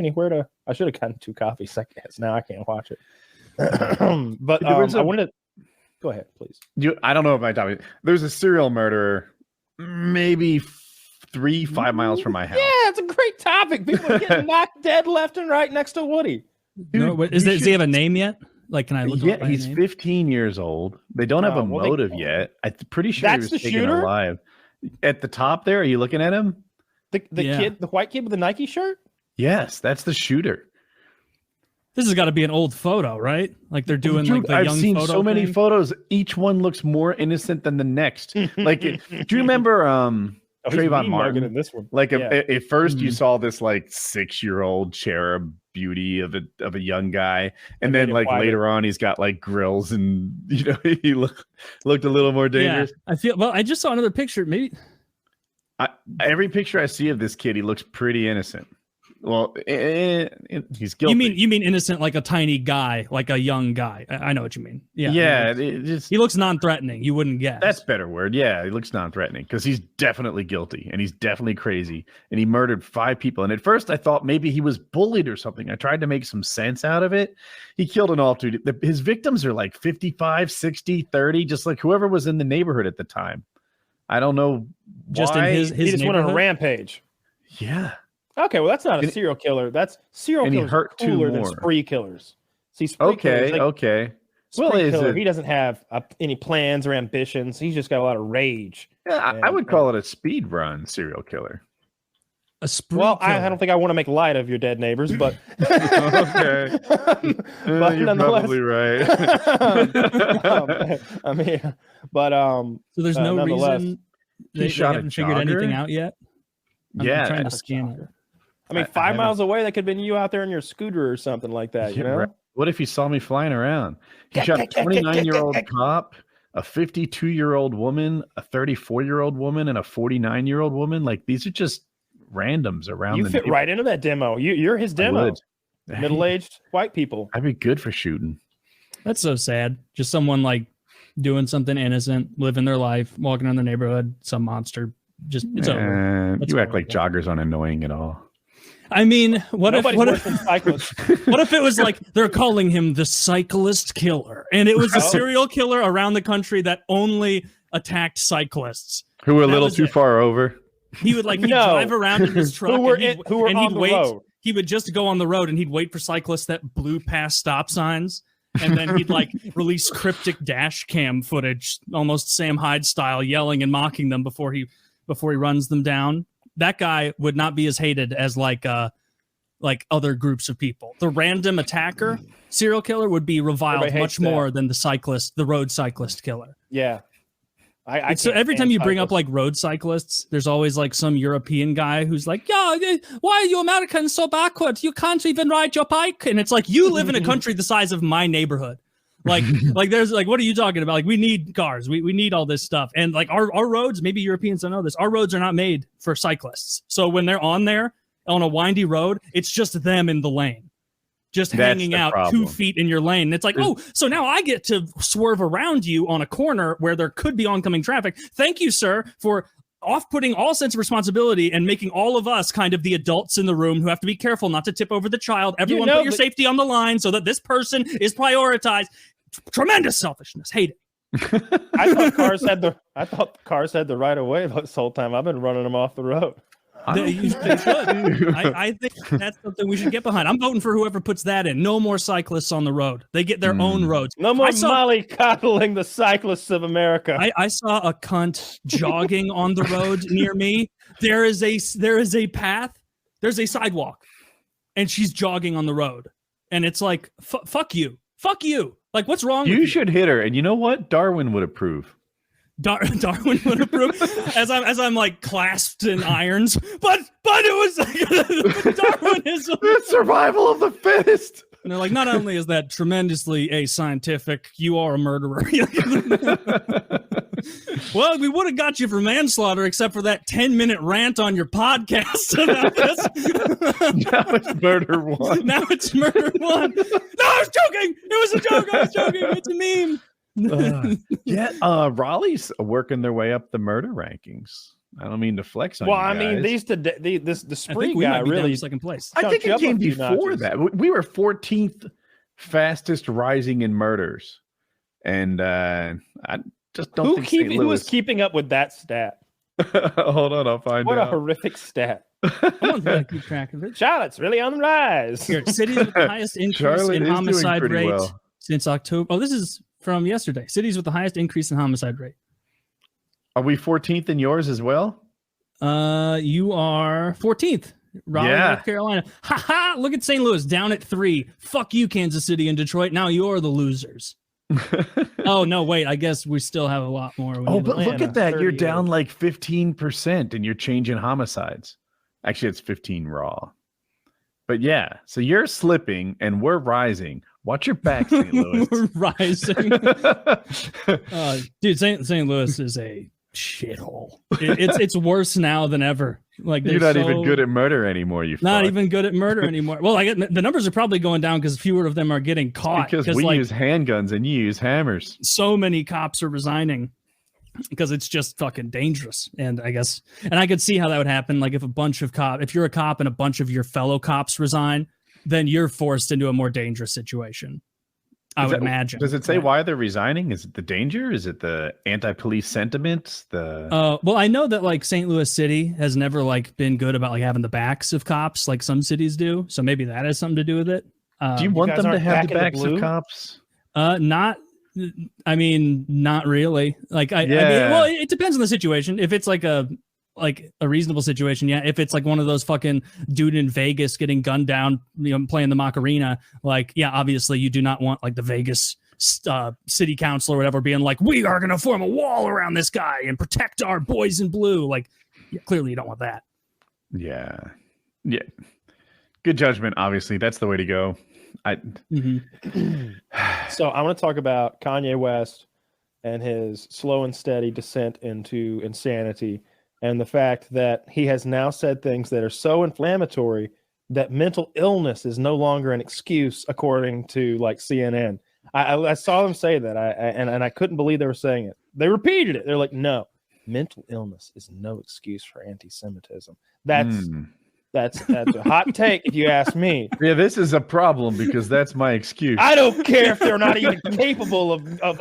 anywhere to. I should have gotten 2 copies. I guess now I can't watch it. But I wanted to go ahead, please. I don't know if I told you. There's a serial murderer, maybe 3-5 miles from my house. Yeah, it's a great topic. People are getting knocked dead left and right next to Woody. Dude, no, does he have a name yet? Like, can I look? Yeah, he's 15 years old. They don't have a motive yet. I'm pretty sure he was taken alive. At the top there, are you looking at him? The kid, the white kid with the Nike shirt? Yes, that's the shooter. This has got to be an old photo, right? Like they're doing like the I've young seen photo so many thing. photos. Each one looks more innocent than the next. Like, do you remember Trayvon Martin in this one? Like at first you saw this like 6-year-old cherub beauty of a young guy, and then like later on he's got like grills, and he looked a little more dangerous. Yeah, I just saw another picture. Maybe every picture I see of this kid, he looks pretty innocent. Well, he's guilty. You mean innocent, like a tiny guy, like a young guy. I know what you mean. Yeah. Yeah. He looks non-threatening. You wouldn't guess. That's a better word. Yeah. He looks non-threatening because he's definitely guilty and he's definitely crazy. And he murdered 5 people. And at first I thought maybe he was bullied or something. I tried to make some sense out of it. He killed an altitude. His victims are like 55, 60, 30, just like whoever was in the neighborhood at the time. I don't know. Just in his he just went on a rampage. Yeah. Okay, well, that's not a serial killer. That's serial killers are cooler than spree killers. See, spree killers, okay. Well, he doesn't have any plans or ambitions. He's just got a lot of rage. Yeah, I would call it a speed run serial killer. A spree killer. I don't think I want to make light of your dead neighbors, but okay, but you're probably right. So there's no reason they haven't figured anything out yet. I'm trying to scan it. I mean, 5 miles away, that could have been you out there in your scooter or something like that, you know? Right. What if he saw me flying around? He shot a 29-year-old cop, a 52-year-old woman, a 34-year-old woman, and a 49-year-old woman. Like, these are just randoms around. You fit right into that demo. You're his demo. Middle-aged white people. I'd be good for shooting. That's so sad. Just someone like doing something innocent, living their life, walking around the neighborhood, some monster. Just it's over. You act like joggers aren't annoying at all. I mean, what if it was like they're calling him the cyclist killer, and it was a serial killer around the country that only attacked cyclists who were a little too far over. He would drive around in his truck and he'd wait. He would just go on the road and he'd wait for cyclists that blew past stop signs, and then he'd like release cryptic dash cam footage, almost Sam Hyde style, yelling and mocking them before he runs them down. That guy would not be as hated as like other groups of people. The random attacker serial killer would be reviled much more than the road cyclist killer. Yeah. So every time you bring up like road cyclists, there's always like some European guy who's like, yeah, why are you Americans so backward? You can't even ride your bike. And it's like, you live in a country the size of my neighborhood. Like there's like, what are you talking about? Like, we need cars. We need all this stuff. And like our roads, maybe Europeans don't know this. Our roads are not made for cyclists. So when they're on a windy road, it's just them in the lane, just hanging out problem. 2 feet in your lane. And it's like, so now I get to swerve around you on a corner where there could be oncoming traffic. Thank you, sir, for off-putting all sense of responsibility and making all of us kind of the adults in the room who have to be careful not to tip over the child. Everyone put your safety on the line so that this person is prioritized. Tremendous selfishness. Hate it. I thought cars had the right of way this whole time. I've been running them off the road. You should. I think that's something we should get behind. I'm voting for whoever puts that in. No more cyclists on the road. They get their own roads. No more mollycoddling the cyclists of America. I saw a cunt jogging on the road near me. There is a path. There's a sidewalk, and she's jogging on the road. And it's like, fuck you. Fuck you. Like, what's wrong with you? You should hit her. And you know what? Darwin would approve. Darwin would approve as I'm like clasped in irons, but it was like, Darwinism. The survival of the fittest. And they're like, not only is that tremendously ascientific, you are a murderer. Well, we would have got you for manslaughter, except for that 10-minute rant on your podcast about this. Now it's murder one. Now it's murder one. No, I was joking. It was a joke. I was joking. It's a meme. Raleigh's working their way up the murder rankings. I don't mean to flex on Well, you I mean, guys. the spree we guy might be down really to second place. I think jumped you it up a came few before notches. that. We were 14th fastest rising in murders, and I just don't think St. who Louis. is keeping up with that stat? Hold on, I'll find What a out. horrific stat. Someone's got to keep track of it. Charlotte's really on the rise. Here, cities with the highest increase Charlotte in is doing homicide pretty rate well. since October. Oh, this is from yesterday. Cities with the highest increase in homicide rate. Are we 14th in yours as well? You are 14th. Raleigh, Yeah. North Carolina. Ha ha! Look at St. Louis down at 3. Fuck you, Kansas City and Detroit. Now you're the losers. Oh no, wait. I guess we still have a lot more. Oh, but look Atlanta, at that. You're 38. down like 15% and you're changing homicides. Actually, it's 15 raw. But yeah, so you're slipping and we're rising. Watch your back, St. Louis. We're rising. Dude, St. Louis is a shithole. It's worse now than ever. Like You're not even good at murder anymore. You not fuck. even good at murder anymore. Well, the numbers are probably going down because fewer of them are getting caught. Because we use handguns and you use hammers. So many cops are resigning because it's just fucking dangerous. And I could see how that would happen. Like if if you're a cop and a bunch of your fellow cops resign, then you're forced into a more dangerous situation. I would imagine. Does it say why they're resigning? Is it the danger? Is it the anti-police sentiment? Well, I know that like St. Louis City has never like been good about like having the backs of cops like some cities do. So maybe that has something to do with it. Do you want guys them to aren't have back the in the backs blue? of cops? Not really. Like I mean, well, it depends on the situation. If it's like a reasonable situation, yeah. If it's like one of those fucking dude in Vegas getting gunned down, playing the Macarena, like, yeah, obviously you do not want like the Vegas city council or whatever being like, we are going to form a wall around this guy and protect our boys in blue. Like, yeah, clearly you don't want that. Yeah. Good judgment. Obviously, that's the way to go. So I want to talk about Kanye West and his slow and steady descent into insanity, and the fact that he has now said things that are so inflammatory that mental illness is no longer an excuse, according to like CNN. I saw them say that, and I couldn't believe they were saying it. They repeated it. They're like, no, mental illness is no excuse for anti-Semitism. That's a hot take if you ask me. Yeah, this is a problem because that's my excuse. I don't care if they're not even capable of